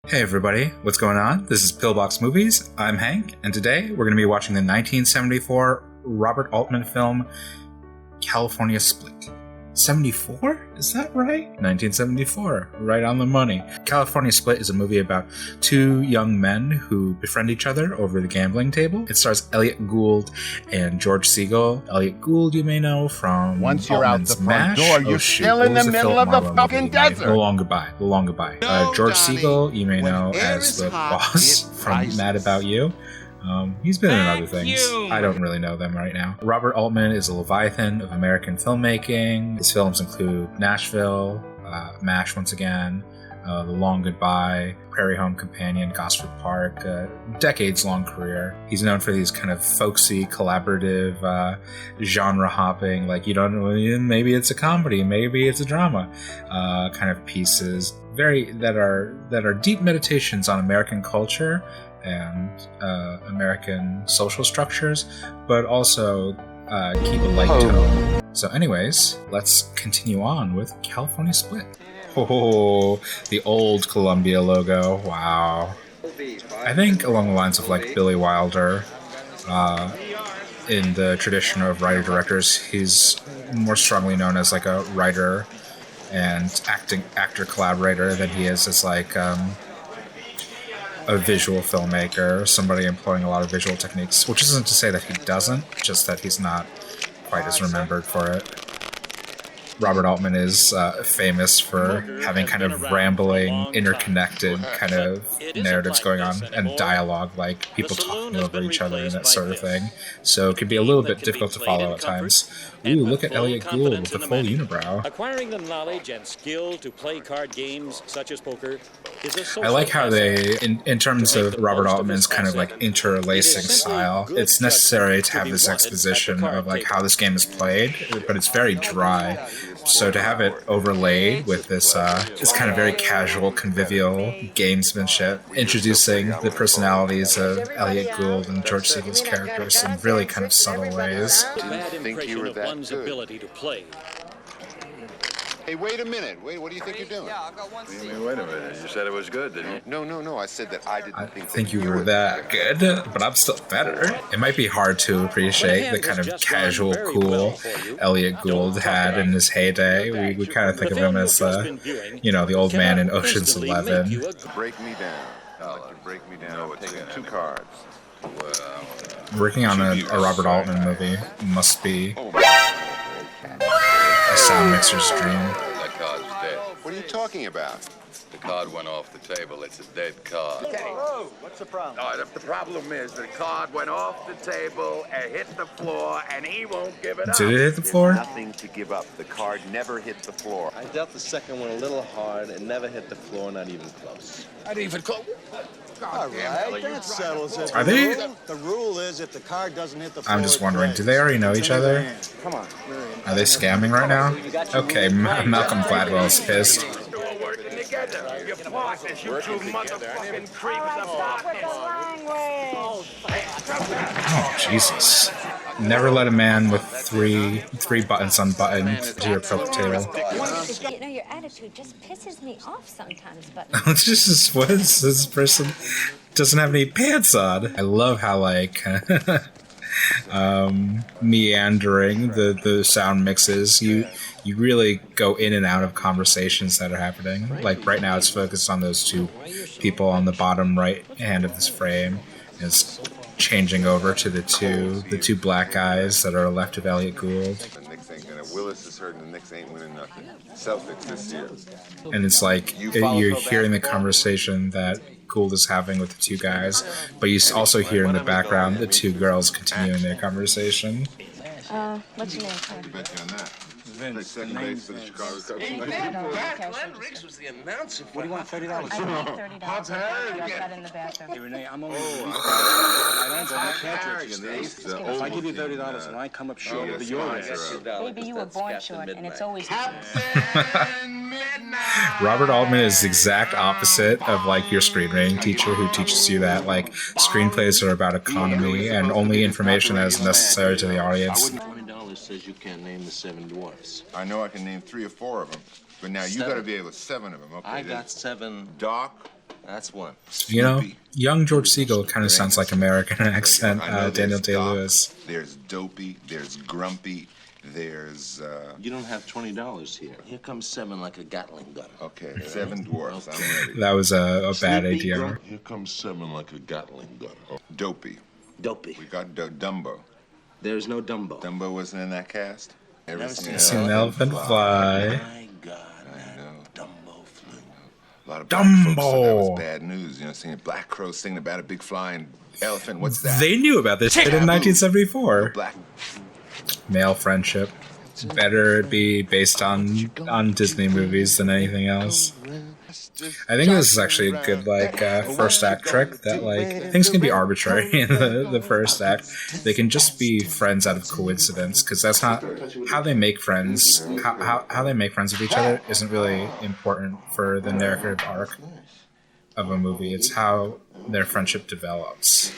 Hey everybody, what's going on? This is Pillbox Movies. I'm Hank, and today we're going to be watching the 1974 Robert Altman film California Split. 74? Is that right? 1974. Right on the money. California Split is a movie about two young men who befriend each other over the gambling table. It stars Elliott Gould and George Segal. Elliott Gould you may know from Once you're Altman's out the front MASH. door, you're still in the middle of the fucking desert. The Long Goodbye. George Segal you may know as the boss from Mad About You. He's been in other things. I don't really know them right now. Robert Altman is a leviathan of American filmmaking. His films include Nashville, MASH once again, The Long Goodbye, Prairie Home Companion, Gosford Park, decades-long career. He's known for these kind of folksy, collaborative, genre-hopping, like you don't know, maybe it's a comedy, maybe it's a drama, kind of pieces. That are deep meditations on American culture and American social structures, but also keep a light tone. So anyways, let's continue on with California Split. Oh, the old Columbia logo. Wow. I think along the lines of like Billy Wilder, in the tradition of writer-directors, he's more strongly known as like a writer and actor collaborator than he is as like a visual filmmaker, somebody employing a lot of visual techniques, which isn't to say that he doesn't, just that he's not quite as remembered for it. Robert Altman is famous for having kind of rambling, interconnected kind of narratives going on, and dialogue, like people talking over each other and that sort of thing. So it can be a little bit difficult to follow at times. Ooh, look at Elliott Gould with the full unibrow. Acquiring the knowledge and skill to play card games such as poker is a social I like how they, in terms of Robert Altman's kind of like interlacing style, it's necessary to have this exposition of like how this game is played, but it's very dry. So to have it overlaid with this kind of very casual, convivial gamesmanship, introducing the personalities of Elliott Gould and George Segal's characters in really kind of subtle ways. Bad impression of one's ability to play. Hey, wait a minute. Wait, what do you think you're doing? Yeah, I've got one seat. Wait a minute. You said it was good, didn't you? No. I said that I didn't think you were that good, but I'm still better. It might be hard to appreciate the kind of casual, cool Elliott Gould had in his heyday. We kind of think of him as, the old man in Ocean's 11. Break me down. Break me down. Taking two cards. Working on a Robert Altman movie must be a sound mixer's dream. That card's dead. What are you talking about? The card went off the table. It's a dead card. Whoa, what's the problem? The problem is the card went off the table and hit the floor, and he won't give it up. Did it hit the floor? Nothing to give up. The card never hit the floor. I dealt the second one a little hard and never hit the floor, not even close. I didn't even close. All right, that settles it. Are they? The rule is if the card doesn't hit the floor, I'm just wondering, do they already know each other? Come on. Are they scamming right now? Okay, Malcolm Gladwell's pissed. You're working together. Your partners, you two motherfucking creeps. Oh, Jesus. Never let a man with three buttons unbuttoned to your cocktail. Your attitude just pisses me off sometimes, but... Jesus, what is this person? Doesn't have any pants on. I love how, like, meandering the sound mixes. You really go in and out of conversations that are happening. Like, right now it's focused on those two people on the bottom right hand of this frame. It's changing over to the two black guys that are left of Elliott Gould. The Knicks ain't gonna. Willis is hurting. The Knicks ain't winning nothing. Celtics this year. And it's like you're hearing the conversation that Gould is having with the two guys, but you also hear in the background the two girls continuing their conversation. What's your name, sir? Bet you on that. Second base for the Chicago Cubs. Glenn Riggs was the announcer. What do you want, $30? I need $30. I've got in the bathroom. Hey, Renee, I'm only if I give you $30 and I come up short of your ass. Baby, you were born short, and it's always... Robert Altman is the exact opposite of like your screenwriting teacher who teaches you that like screenplays are about economy and only information that is necessary to the audience. $20 says you can't name the 7 dwarfs. I know I can name 3 or 4 of them, but now you got to be able to 7 of them. Okay. I got 7. Doc, That's one. You know, young George Segal kind of sounds like American accent Daniel Day-Lewis. There's dopey, there's grumpy, there's... You don't have $20 here. Here comes 7 like a Gatling gun. Okay, 7 dwarfs, I'm ready. That was a bad idea. Here comes 7 like a Gatling gun. Oh, dopey. Dopey. We got Dumbo. There's no Dumbo. Dumbo wasn't in that cast? Ever Seen an elephant fly. My God, I know. Dumbo flew. A lot of black folks said that Dumbo. was bad news. You know, seeing a black crow singing about a big flying elephant. What's that? They knew about this shit in 1974. Black. Male friendship. Better be based on Disney movies than anything else. I think this is actually a good first act trick that things can be arbitrary in the first act. They can just be friends out of coincidence because that's not how they make friends. How they make friends with each other isn't really important for the narrative arc of a movie. It's how their friendship develops.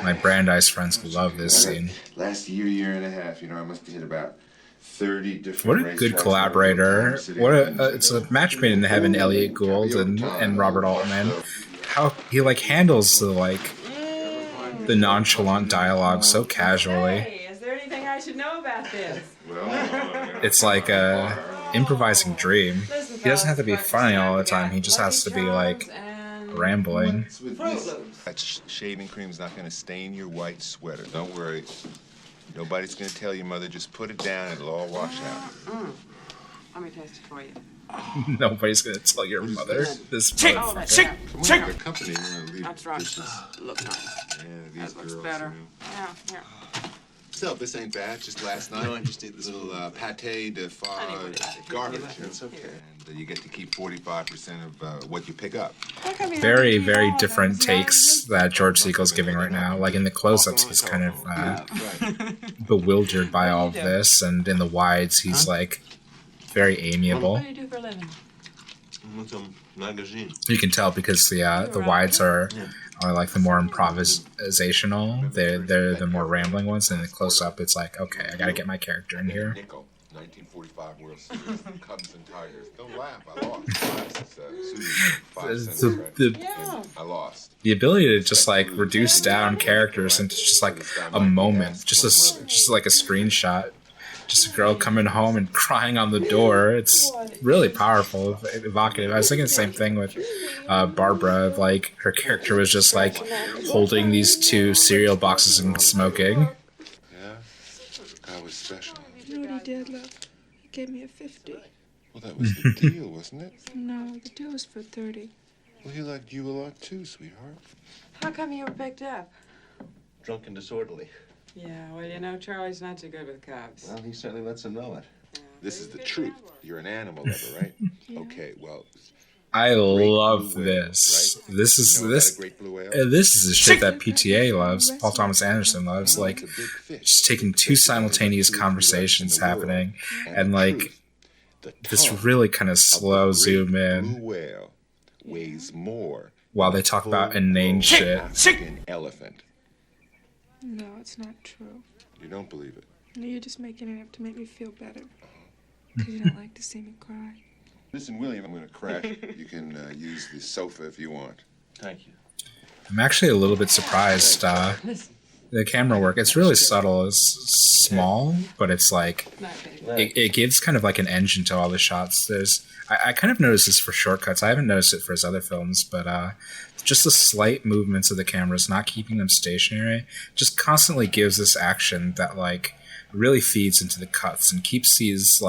My Brandeis friends love this scene. Last year and a half, I must have hit about 30 different. What a good collaborator! It's a match made in heaven. Elliott Gould and Robert Altman. How he handles the nonchalant dialogue so casually. Hey, is there anything I should know about this? It's like a improvising dream. He doesn't have to be funny all the time. He just has to be rambling. That shaving cream's not going to stain your white sweater. Don't worry. Nobody's going to tell your mother. Just put it down and it'll all wash out. Let me taste it for you. Nobody's going to tell your mother. This Chick! The company, That's right. Look nice. Yeah, these That looks girls, better. Yeah, here. Still, this ain't bad. Just last night, I just ate this little pate de foie garbage. It's okay. And you get to keep 45% of what you pick up. very, very different takes that George Segal's giving right now. In the close-ups, he's kind of bewildered by all of this, and in the wides, he's very amiable. What do you do for a living? You can tell because the wides are the more improvisational. They're the more rambling ones, and the close-up, it's okay, I gotta get my character in here. 1945 World Series, Cubs and Tigers. Don't laugh, I lost. I lost. The ability to just reduce down characters into just a moment, just a screenshot, just a girl coming home and crying on the door. It's really powerful, evocative. I was thinking the same thing with Barbara. Her character was just holding these 2 cereal boxes and smoking. Yeah, I was special. You know what he did, love? He gave me a 50. Well, that was the deal, wasn't it? No, the deal was for 30. Well, he liked you a lot too, sweetheart. How come you were picked up? Drunk and disorderly. Yeah, well, Charlie's not too good with Cubs. Well, he certainly lets him know it. This is the truth. You're an animal lover, right? Yeah. Okay, well... I love this. Right? This is this is the shit that PTA loves. Paul Thomas Anderson loves. Just taking 2 simultaneous conversations happening, and this really kind of slow zoom in blue whale weighs more while they talk about inane shit. African elephant. No, it's not true. You don't believe it? No, you're just making it up to make me feel better. Because you don't like to see me cry. Listen, William, I'm going to crash. You can use the sofa if you want. Thank you. I'm actually a little bit surprised. The camera work, it's really subtle. It's small, but it's it gives kind of an engine to all the shots. I kind of noticed this for Shortcuts. I haven't noticed it for his other films, but just the slight movements of the cameras, not keeping them stationary, just constantly gives this action that really feeds into the cuts and keeps these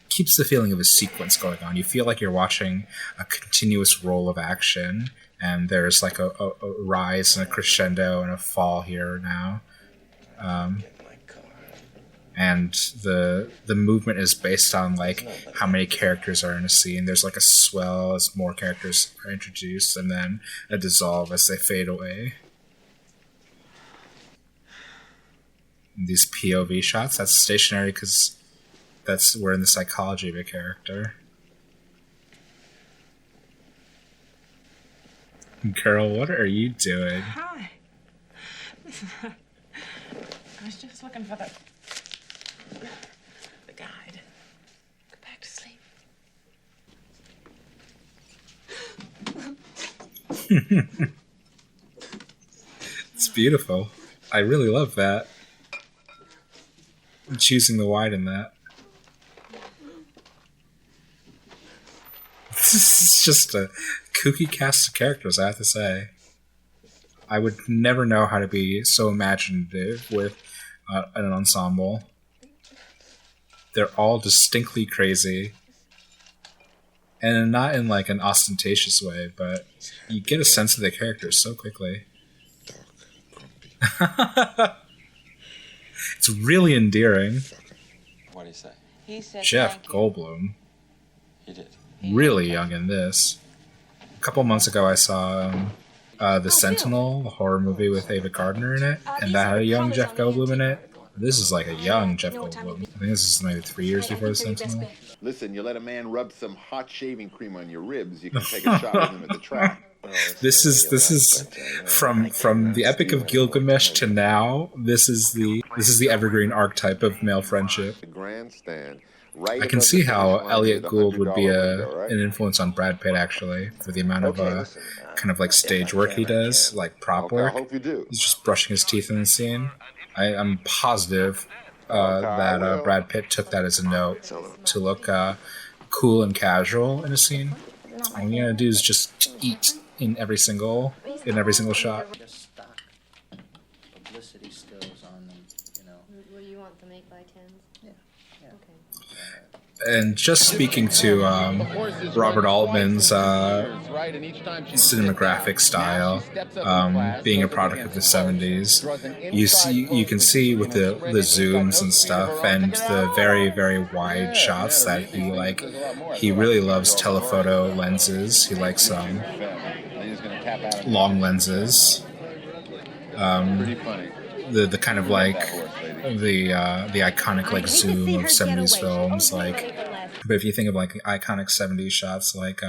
keeps the feeling of a sequence going on. You feel like you're watching a continuous roll of action, and there's a rise and a crescendo and a fall here now. And the movement is based on how many characters are in a scene. There's a swell as more characters are introduced, and then a dissolve as they fade away. And these POV shots, that's stationary because we're in the psychology of a character. Girl, what are you doing? Hi. Listen, I was just looking for the guide. Go back to sleep. It's beautiful. I really love that. I'm choosing the wide in that. This is just a kooky cast of characters, I have to say. I would never know how to be so imaginative with an ensemble. They're all distinctly crazy. And not in like an ostentatious way, but you get a sense of the characters so quickly. It's really endearing. What did he say? He said Jeff Goldblum. He did. Really young in this. A couple months ago I saw The Sentinel, a horror movie with Ava Gardner in it, and that had a young Jeff Goldblum in it. This is like a young Jeff Goldblum. I think this is maybe 3 years before The Sentinel. Listen, you let a man rub some hot shaving cream on your ribs, you can take a shot with him at the track. This is from the Epic of Gilgamesh to now. This is the evergreen archetype of male friendship. The grandstand. I can see how Elliott Gould would be an influence on Brad Pitt, actually, for the amount of kind of like stage work he does, like prop work. He's just brushing his teeth in the scene. I'm positive that Brad Pitt took that as a note to look cool and casual in a scene. All you gotta do is just eat in every single shot. Publicity skills on them, you know. Will you want the 8x10s? Yeah. Okay. And just speaking to Robert Altman's cinematographic style, being a product of the 70s, you can see with the zooms and stuff, and the very, very wide shots that he really loves telephoto lenses. He likes long lenses. The kind of like the iconic like zoom of 70s films, like. But if you think of like iconic 70s shots, like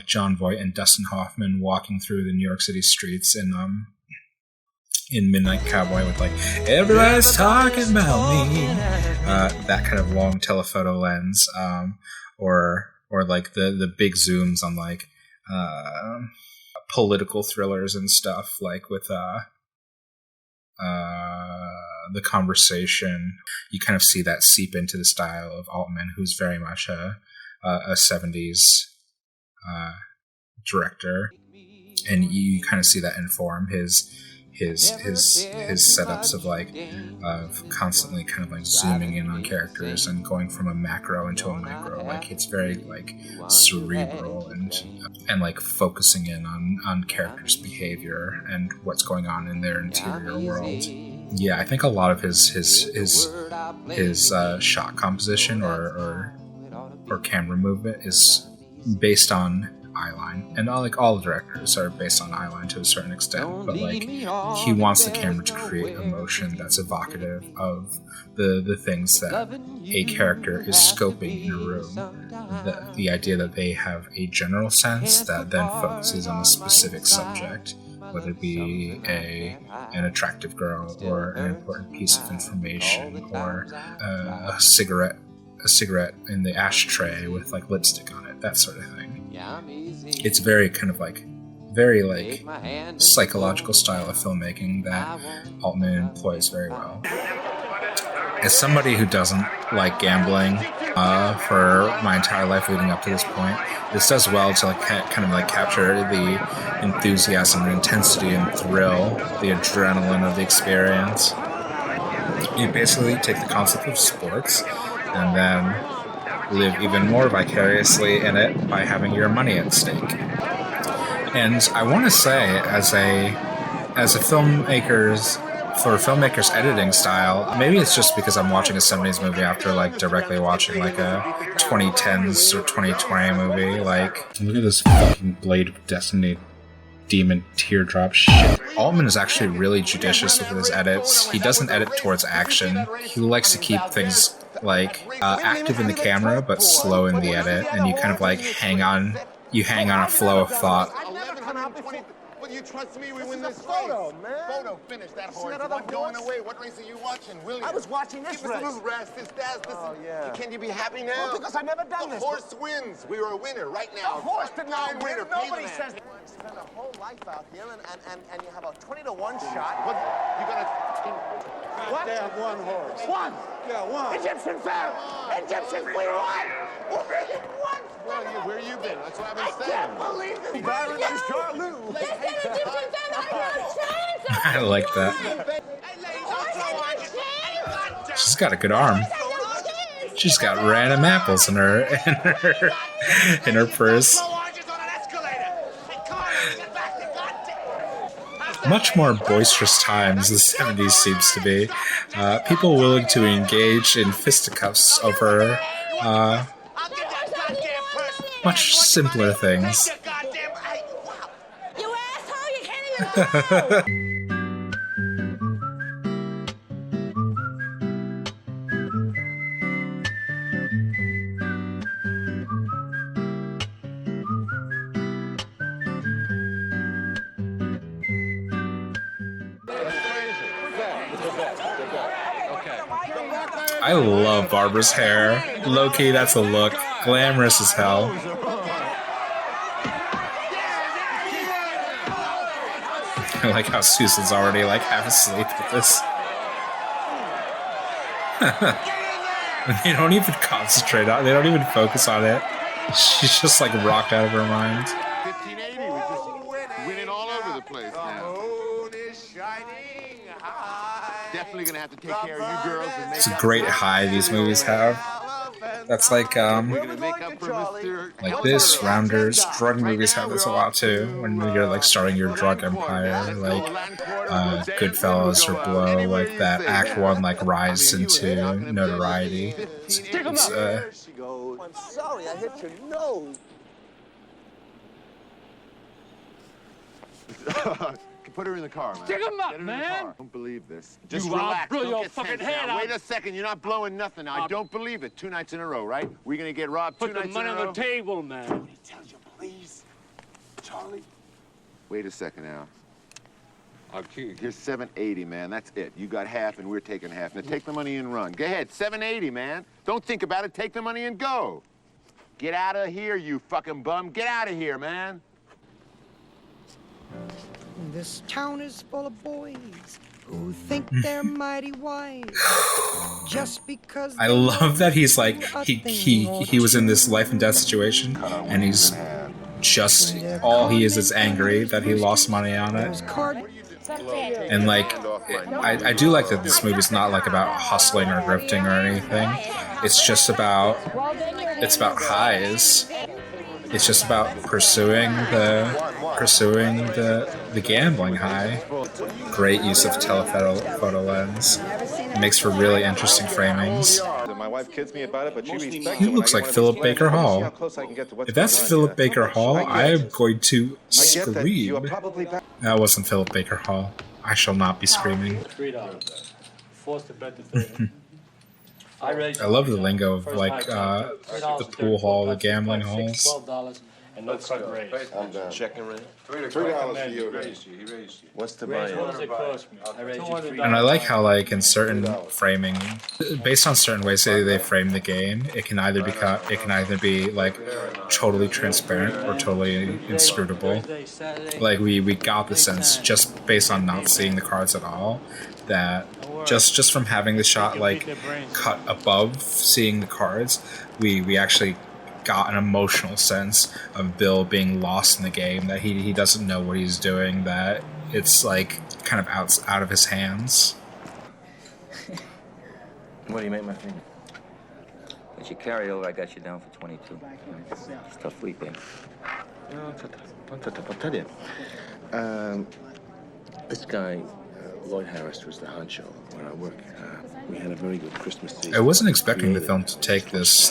John Voight and Dustin Hoffman walking through the New York City streets in Midnight Cowboy with like everybody's talking about me, that kind of long telephoto lens, or like the big zooms on like political thrillers and stuff, like with The Conversation. You kind of see that seep into the style of Altman, who's very much a 70s director, and you kind of see that inform his setups of constantly kind of like zooming in on characters and going from a macro into a micro. Like it's very like cerebral and like focusing in on characters' behavior and what's going on in their interior world. Yeah, I think a lot of his shot composition or camera movement is based on eyeline, and all directors are based on eyeline to a certain extent, but like he wants the camera to create emotion that's evocative of the things that a character is scoping in a room. The idea that they have a general sense that then focuses on a specific subject, whether it be an attractive girl or an important piece of information or a cigarette in the ashtray with like lipstick on it, that sort of thing. It's very kind of like psychological style of filmmaking that Altman employs very well. As somebody who doesn't like gambling for my entire life leading up to this point, this does well to like kind of like capture the enthusiasm and intensity and thrill, the adrenaline of the experience. You basically take the concept of sports and then live even more vicariously in it by having your money at stake. And I want to say, as a filmmaker's editing style, maybe it's just because I'm watching a 70s movie after like directly watching like a 2010s or 2020 movie. Like, look at this fucking Blade of Destiny demon teardrop shit. Altman is actually really judicious with his edits. He doesn't edit towards action. He likes to keep things like active in the camera but slow in the edit, and you kind of like hang on a flow of thought. Will you trust me? We win this photo, man. Photo, finish that horse. I'm going away. What race are you watching, William? I was watching this race. Give us a little rest. This Daz, Oh, yeah. Can you be happy now? Well, because I've never done the this. horse wins. We are a winner right now. The horse did not win. Winner. Nobody says... spend a whole life out here and you have a 20-to-1 shot. What? You're gonna... What? They have one horse. One! Yeah, one. Egyptian pharaoh! Egyptian queen! What? What? Well, where you been? That's what I've I been saying. can't believe this! Byron and Charlou. Listen, Egyptian pharaoh, I got a chance! I like that. She's got a good arm. She's got random apples in her in her purse. Much more boisterous times the 70s seems to be. People willing to engage in fisticuffs over much simpler things. You asshole, you can't even I love Barbara's hair. Low-key, that's a look. Glamorous as hell. I like how Susan's already like half asleep with this. They don't even concentrate on it. They don't even focus on it. She's just like rocked out of her mind. 1580, we're just winning all over the place now. Definitely gonna have to take care of you girls and make It's a great high these movies have. That's like this, Rounders, drug movies have this a lot too. When you're like starting your drug empire, like Goodfellas or Blow, like that Act 1 like rise into notoriety. I'm sorry, I hit your nose. Put her in the car, man. Stick 'em up, man. Don't believe this. Just You relax. blow Don't your get fucking tense head now. out. Wait a second. You're not blowing nothing. I don't believe it. 2 nights in a row, right? We're gonna get robbed 2 nights in a row. Put the money on the table, man. Let me tell you, please, Charlie. Wait a second now. Here's 780, man. That's it. You got half, and we're taking half. Now take the money and run. Go ahead, 780, man. Don't think about it. Take the money and go. Get out of here, you fucking bum. Get out of here, man. This town is full of boys who think they're mighty wise. Just because I love that he's like he was in this life and death situation, and he's just all he is angry that he lost money on it. And like I do like that this movie's not like about hustling or grifting or anything. It's just about highs. It's just about pursuing the gambling high. Great use of telephoto lens. It makes for really interesting framings. My wife kids me about it, but she respects He looks like Philip Baker Hall. If that's Philip Baker Hall, I am going to scream. That wasn't Philip Baker Hall. I shall not be screaming. $3. Forced to bet the 3. I love the lingo of like the pool hall, the gambling halls. $12 and no cut raise. I'm down. Checking rate. $3 for you. He raised you. What's the Raise, buy-in? what does it cost me? I raised you $3. And I like how like in certain framing, based on certain ways they frame the game, it can either be like totally transparent or totally inscrutable. Like we got the sense just based on not seeing the cards at all that just from having the shot like cut above seeing the cards, we actually got an emotional sense of Bill being lost in the game, that he doesn't know what he's doing, that it's like kind of out of his hands. What do you make my finger? But you carry over, I got you down for 22. Stuff sleeping. I'll tell you. This guy, Lloyd Harris, was the honcho where I work. We had a very good Christmas season. I wasn't expecting the film to take this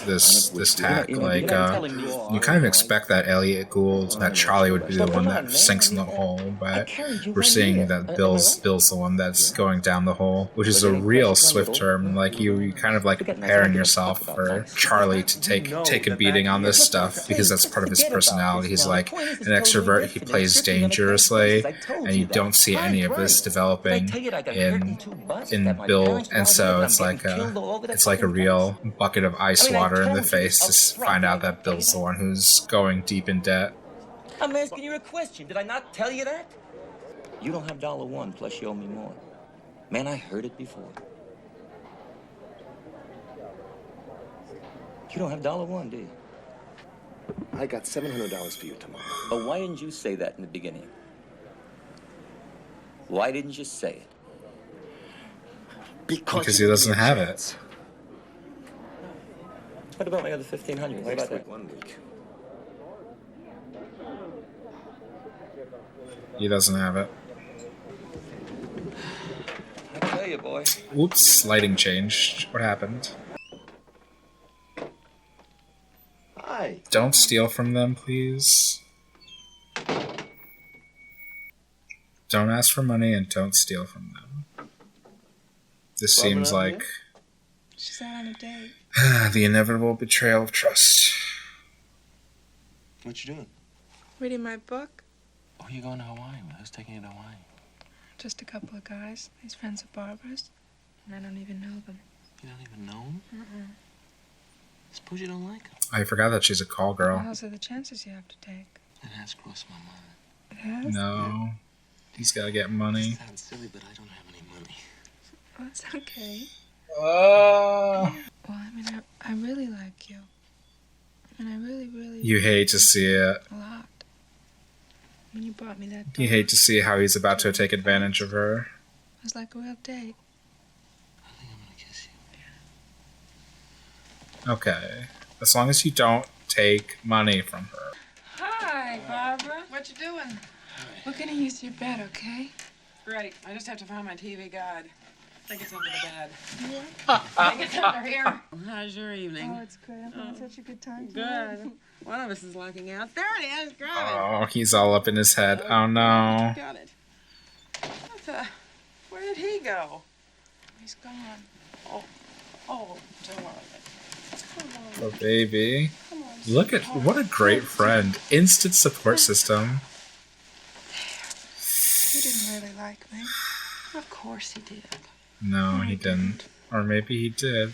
tack. Like, you kind of expect that Elliott, Gould, that Charlie would be the one that sinks in the hole, but we're seeing that Bill's the one that's going down the hole, which is a real Swift term. Like, you kind of like preparing yourself for Charlie to take a beating on this stuff, because that's part of his personality. He's like an extrovert. He plays dangerously, and you don't see any of this developing in Bill, and so it's like a real bucket of ice water in the face to find out that Bill's the one who's going deep in debt. I'm asking you a question. Did I not tell you that? You don't have $1, plus you owe me more. Man, I heard it before. You don't have $1, do you? I got $700 for you tomorrow. But why didn't you say that in the beginning? Why didn't you say it? Because he doesn't have it. What about my other 1,500? What about that? 1 week. He doesn't have it. I tell you, boy. Whoops, lighting changed. What happened? Hi. Don't steal from them, please. Don't ask for money and don't steal from them. This seems like She's out on a date. the inevitable betrayal of trust. What you doing? Reading my book. Oh, you going to Hawaii? Who's taking you to Hawaii? Just a couple of guys. These friends of Barbara's. And I don't even know them. You don't even know him? Suppose you don't like him. I forgot that she's a call girl. What else are the chances you have to take? It has crossed my mind. It has? No. He's gotta get money. It sounds silly, but I don't have any money. Oh, it's okay. Oh. Well, I mean, I really like you. And I really... You hate to see it. A lot. When you bought me that You hate to see how he's about to take advantage of her. It was like a real date. I think I'm gonna kiss you. Okay. As long as you don't take money from her. Hi, Barbara. What you doing? We're gonna use your bed, okay? Great. I just have to find my TV guide. I think it's under the bed. I think it's under here. How's your evening? Oh, it's good. I'm having such a good time. Good. One of us is locking out. There it is. Grab it. Oh, he's all up in his head. Oh no. Got it. Where did he go? He's gone. Oh, don't worry. Come on. Oh, baby. Look at what a great friend. Instant support system. He didn't really like me. Of course he did. No, he didn't. Or maybe he did.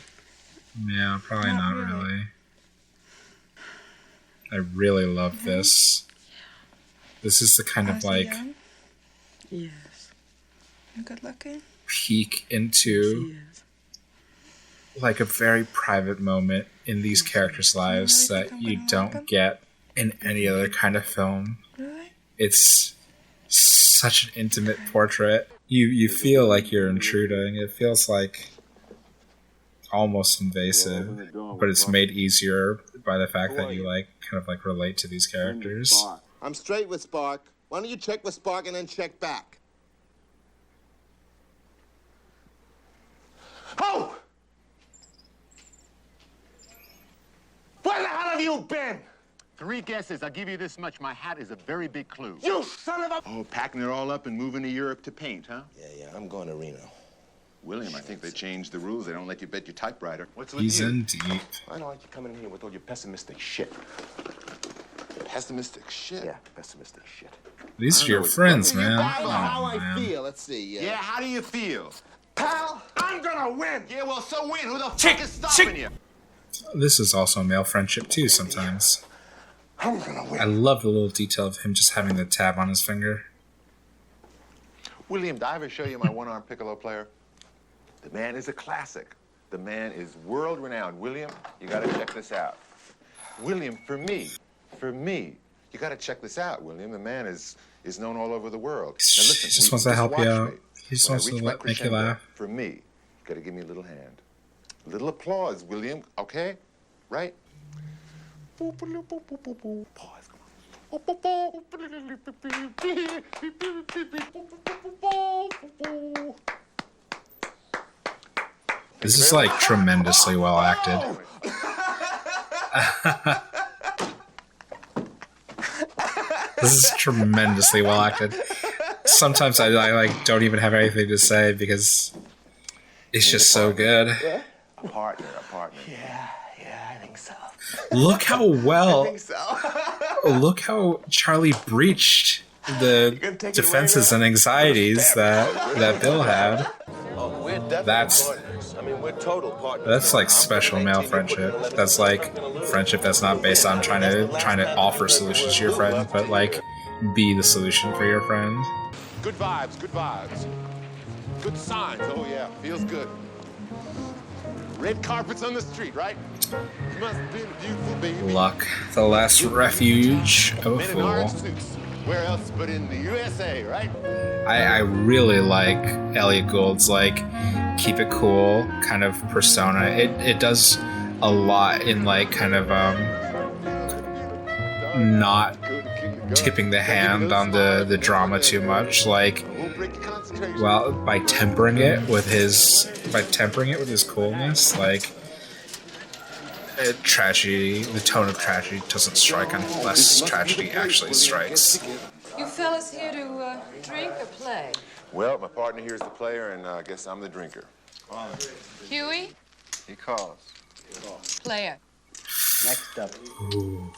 Yeah, probably not really. I really love this. This is the kind of like Yes. And good looking. peek into like a very private moment in these characters' lives that you don't get in any other kind of film. Really? It's such an intimate portrait. You feel like you're intruding. It feels like almost invasive, but it's made easier by the fact that you like kind of like relate to these characters. I'm straight with Spark. Why don't you check with Spark and then check back? Oh! Where the hell have you been? 3 guesses. I'll give you this much. My hat is a very big clue. You son of a... Oh, packing it all up and moving to Europe to paint, huh? Yeah, I'm going to Reno. William, I think they changed the rules. They don't let you bet your typewriter. What's with He's you? in deep. I don't like you coming in here with all your pessimistic shit. Pessimistic shit? Yeah, pessimistic shit. These are your friends, man. How Oh, I man. feel. Let's see. Yeah, how do you feel? Pal, I'm gonna win. Yeah, well, so win. Who the fuck is stopping you? This is also a male friendship too sometimes. I'm gonna win. I love the little detail of him just having the tab on his finger. William, did I ever show you my one-arm piccolo player? The man is a classic. The man is world-renowned. William, you gotta check this out. William, for me, you gotta check this out, William. The man is known all over the world. Now listen, He just wants to help you watch out. me. He just When I wants to reach my make you crescendo, laugh. For me, you gotta give me a little hand. A little applause, William, okay? Right? Pause, This is like tremendously well acted. This is tremendously well acted. Sometimes I like don't even have anything to say because it's just so good. A partner. Yeah, I think so. Look how well. I think so. Look how Charlie breached the defenses and anxieties that Bill had. Oh, we're definitely That's partners. I mean, we're total partners. That's like special male friendship. That's like friendship that's not based on trying to offer solutions to your friend, but like be the solution for your friend. Good vibes, good vibes. Good signs, oh yeah, feels good. Red carpets on the street, right? You must have been a beautiful baby. Luck, the last refuge of a Men in orange fool. suits. Where else but in the USA, right? I really like Elliott Gould's like keep it cool kind of persona. It does a lot in like kind of not tipping the hand on the drama too much. Like, well, by tempering it with his coolness, like tragedy, the tone of tragedy doesn't strike unless tragedy actually strikes. You fellas here to drink or play? Well, my partner here is the player, and I guess I'm the drinker. Huey? He calls. Player. Next up. Ooh.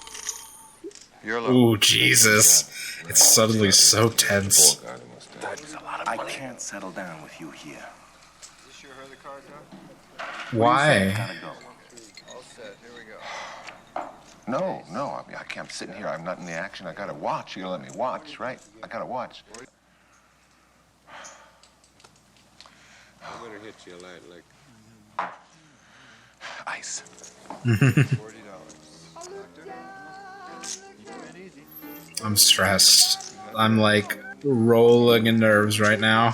You're Ooh, Jesus. It's suddenly so tense. I can't settle down with you here. Why? Gotta go. All set. Here we go. No, I mean, I can't, I'm sitting here, I'm not in the action, I gotta watch. You gotta let me watch, right? I gotta watch. I'm gonna hit you like Ice. $40. I'm stressed. I'm like rolling in nerves right now.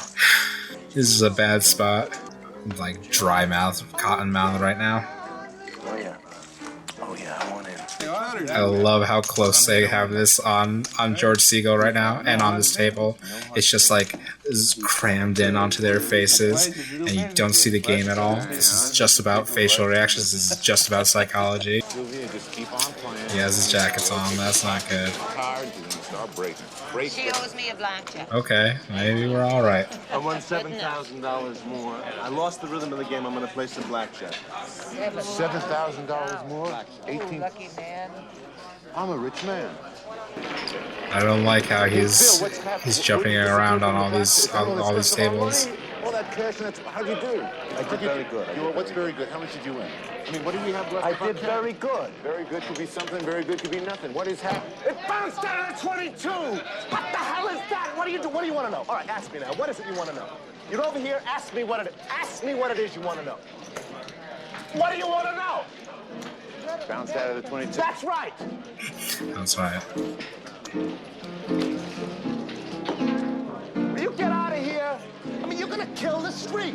This is a bad spot. I'm like dry mouth, cotton mouth right now. Oh yeah, I want in. I love how close they have this on George Segal right now and on this table. It's just like crammed in onto their faces and you don't see the game at all. This is just about facial reactions. This is just about psychology. He has his jackets on. That's not good. She owes me a blackjack. Okay, maybe we're all right. I won $7,000 more. I lost the rhythm of the game. I'm going to play some blackjack. $7,000 more? 18. Lucky man. I'm a rich man. I don't like how he's jumping around on all these tables. All that cash, and that's, how'd you do? I did very good. What's very good? How much did you win? I mean, what do we have left? I did very good. Very good could be something, very good could be nothing. What is happening? It bounced out of 22! What the hell is that? What do you do? What do you want to know? All right, ask me now. What is it you want to know? You're over here. Ask me what it is. Ask me what it is you want to know. What do you want to know? Bounced out of the 22. That's right. That's right. Will you get out of here? I mean, you're going to kill the streak.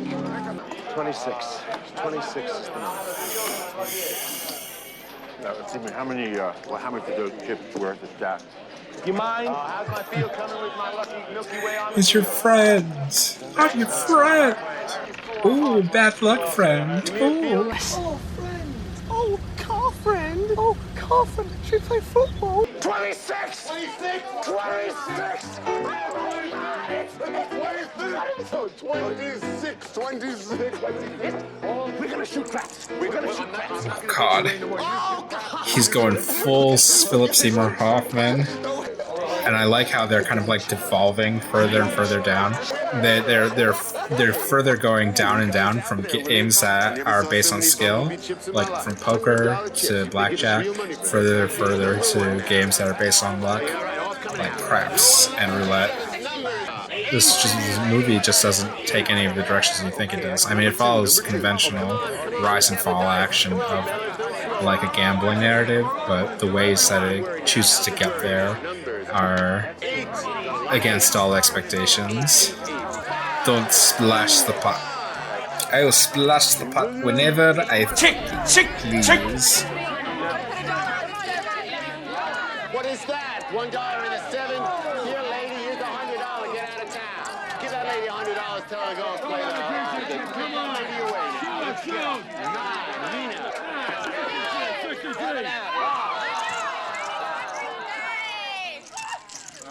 26. 26 is the number. Now, let's see, how much of those chips worth is that? You mind? How's my field coming with my lucky Milky Way on It's your friends. I'm your friend. Ooh, bad luck, friend. Ooh. Oh, friend. Oh, car friend. Oh, car friend. Should we play football? 26! 26! 26! 26. We're gonna shoot craps. We're gonna shoot craps. God. He's going full Philip Seymour Hoffman. And I like how they're kind of like devolving further and further down. They're further going down and down from games that are based on skill, like from poker to blackjack, further to games that are based on luck, like craps and roulette. This movie just doesn't take any of the directions you think it does. I mean, it follows conventional rise and fall action of like a gambling narrative, but the ways that it chooses to get there are against all expectations. Don't splash the pot. I will splash the pot whenever I please. What is that? $1.07? Here, lady, here's $100. Get out of town. Give that lady $100. Tell her to go and play the Come on, lady, away now. Let's go. Nina.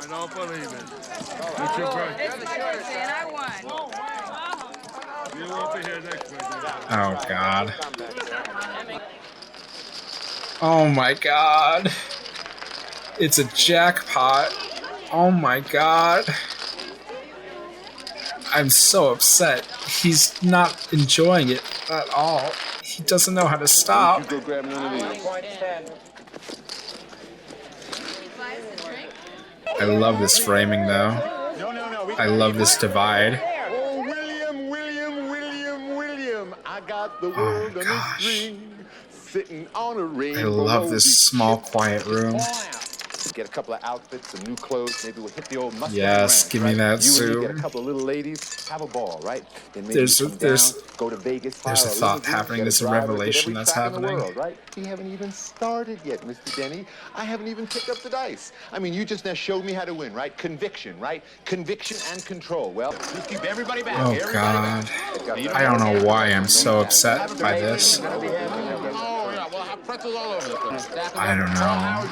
I don't believe it. It's my birthday and I won. You won't be here next week. Oh God. Oh my God. It's a jackpot. Oh my God. I'm so upset. He's not enjoying it. at all. He doesn't know how to stop. Go grab none of these. I love this framing, though. I love this divide. Oh, William, I got the world on a string, sitting on a rainbow. I love this small, quiet room. Get a couple of outfits, some new clothes. Maybe we'll hit the old Mustang Yes, Ranch, give me right? that You suit. and me get a couple of little ladies, have a ball, right? Then maybe There's you a- come there's- down, go to Vegas, there's a hire thought limousine, happening. get There's a driver, hit revelation every that's track in the happening. world, right? We haven't even started yet, Mr. Denny. I haven't even picked up the dice. I mean, you just now showed me how to win, right? Conviction, right? Conviction and control. Well, just keep everybody back. Oh, God. I don't know why I'm so upset by this. I don't know.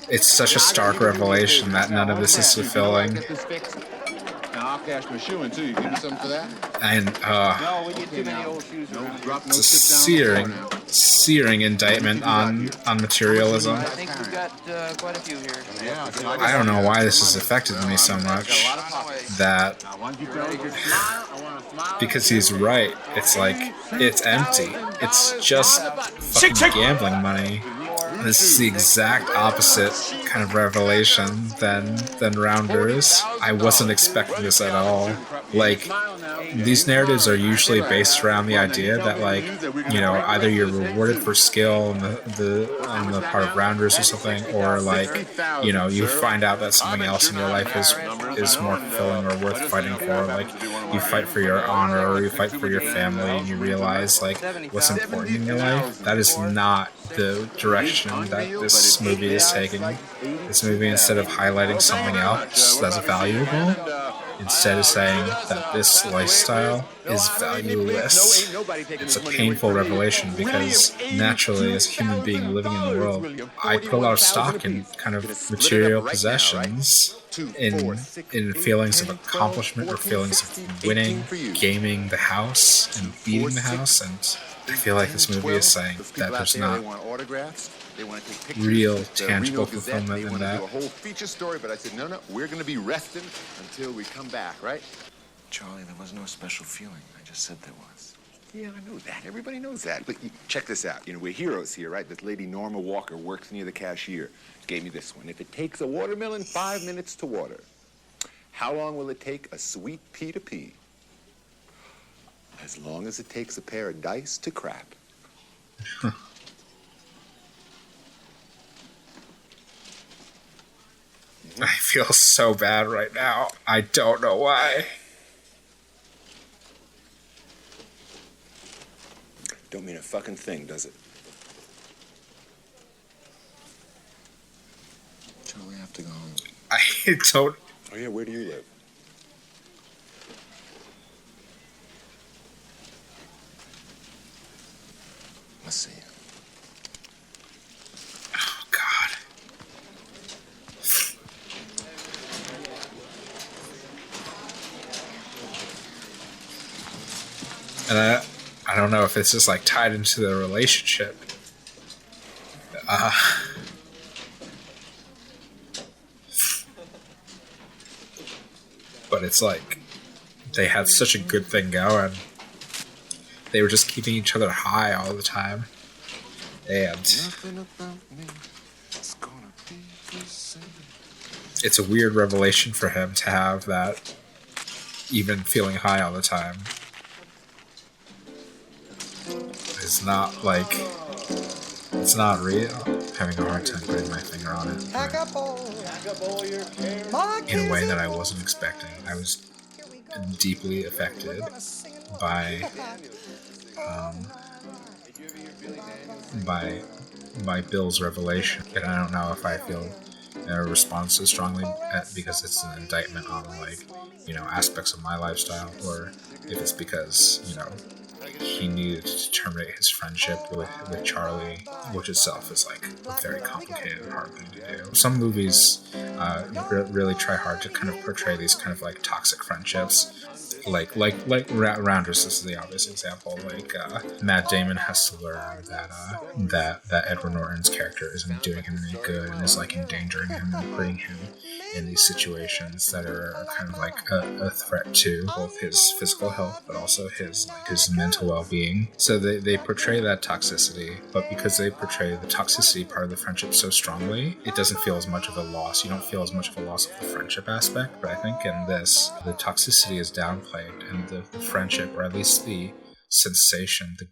It's such a stark revelation that none of this is fulfilling. Now, I'll cash my shoe in, too. You give me something for that? And, No, we get too many old shoes. it's a searing indictment on materialism. I think we've got quite a few here. I don't know why this has affected me so much. That because he's right. It's like it's empty. It's just fucking gambling money. This is the exact opposite kind of revelation than Rounders. I wasn't expecting this at all. Like, these narratives are usually based around the idea that, like, you know, either you're rewarded for skill on the part of Rounders or something, or like, you know, you find out that something else in your life is more fulfilling or worth fighting for. Like, you fight for your honor or you fight for your family, and you realize like what's important in your life. That is not the direction that this movie is taking. This movie, instead of highlighting something else that's valuable, instead is saying that this lifestyle is valueless. It's a painful revelation because naturally, as a human being living in the world, I put a lot of stock in kind of material possessions, in feelings of accomplishment or feelings of winning, gaming the house and beating the house, and I feel like this movie is saying that there's not real, tangible fulfillment in that. A whole feature story, but I said, no, we're going to be resting until we come back, right? Charlie, there was no special feeling. I just said there was. Yeah, I know that. Everybody knows that. But check this out. You know, we're heroes here, right? This lady Norma Walker works near the cashier. Gave me this one. If it takes a watermelon 5 minutes to water, how long will it take a sweet pea to pee? As long as it takes a pair of dice to crap. I feel so bad right now. I don't know why. Don't mean a fucking thing, does it? Charlie, I have to go home. I don't. Oh, yeah, where do you live? Let's see. Oh, God. And I don't know if it's just like tied into the relationship. But it's like they had such a good thing going. They were just keeping each other high all the time. And it's a weird revelation for him to have that, even feeling high all the time. It's not like, it's not real. I'm having a hard time putting my finger on it. In a way that I wasn't expecting. I was deeply affected by Bill's revelation, and I don't know if I feel a response so strongly because it's an indictment on, like, you know, aspects of my lifestyle, or if it's because, you know, he needed to terminate his friendship with Charlie, which itself is like a very complicated and hard thing to do. Some movies really try hard to kind of portray these kind of like toxic friendships. Like Rounders is the obvious example. Like Matt Damon has to learn that Edward Norton's character isn't doing him any good and is like endangering him and putting him in these situations that are kind of like a threat to both his physical health, but also his mental well-being. So they portray that toxicity, but because they portray the toxicity part of the friendship so strongly, it doesn't feel as much of a loss. You don't feel as much of a loss of the friendship aspect. But I think in this, the toxicity is downplayed, and the friendship, or at least the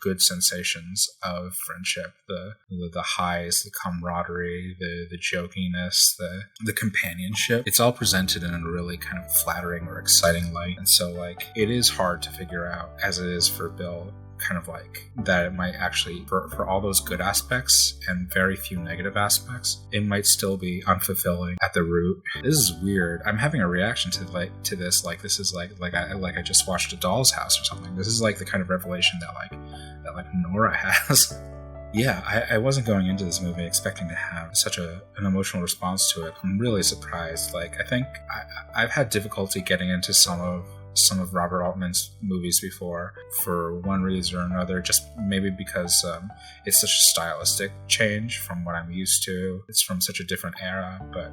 good sensations of friendship, the highs, the camaraderie, the jokiness, the companionship, it's all presented in a really kind of flattering or exciting light. And so like it is hard to figure out, as it is for Bill, kind of like that it might actually, for all those good aspects and very few negative aspects, it might still be unfulfilling at the root. This is weird. I'm having a reaction to this like this is like I just watched A Doll's House or something. This is like the kind of revelation that Nora has. Yeah, I wasn't going into this movie expecting to have such an emotional response to it. I'm really surprised. Like, I think I've had difficulty getting into some of Robert Altman's movies before for one reason or another, just maybe because it's such a stylistic change from what I'm used to. It's from such a different era, but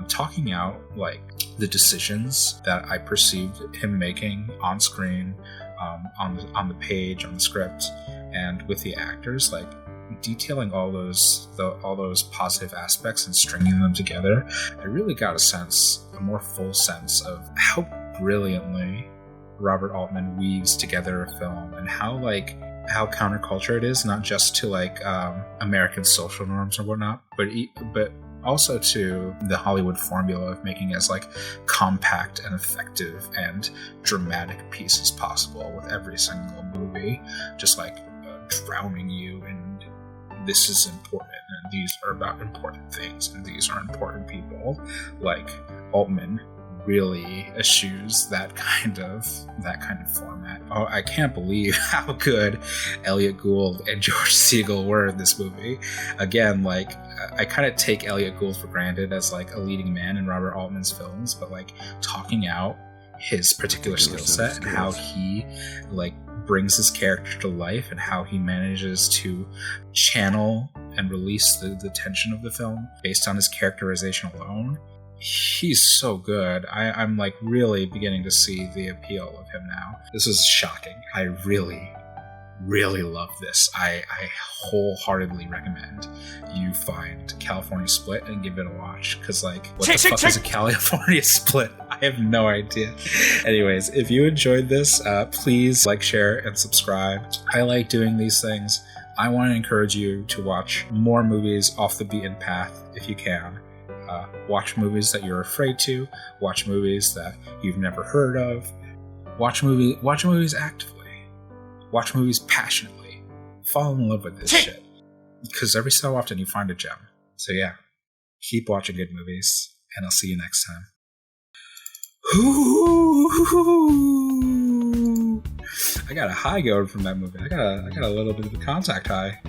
talking out like the decisions that I perceived him making on screen, on the page, on the script, and with the actors, like detailing all those positive aspects and stringing them together, I really got a more full sense of how brilliantly Robert Altman weaves together a film, and how counterculture it is, not just to like American social norms or whatnot, but also to the Hollywood formula of making as like compact and effective and dramatic piece as possible with every single movie, just like drowning you in this is important and these are about important things and these are important people. Like Altman really eschews that kind of format. Oh, I can't believe how good Elliott Gould and George Segal were in this movie. Again, like I kind of take Elliott Gould for granted as like a leading man in Robert Altman's films, but like talking out his particular skill set and how he like brings his character to life and how he manages to channel and release the tension of the film based on his characterization alone. He's so good. I'm like really beginning to see the appeal of him now. This was shocking. I really, really love this. I wholeheartedly recommend you find California Split and give it a watch, because like what the fuck is a California Split? I have no idea. Anyways, if you enjoyed this, please like, share, and subscribe. I like doing these things. I want to encourage you to watch more movies off the beaten path if you can. Watch movies that you're afraid to. Watch movies that you've never heard of. Watch movies actively. Watch movies passionately. Fall in love with this shit. Because every so often you find a gem. So yeah, keep watching good movies, and I'll see you next time. I got a high going from that movie. I got a little bit of a contact high.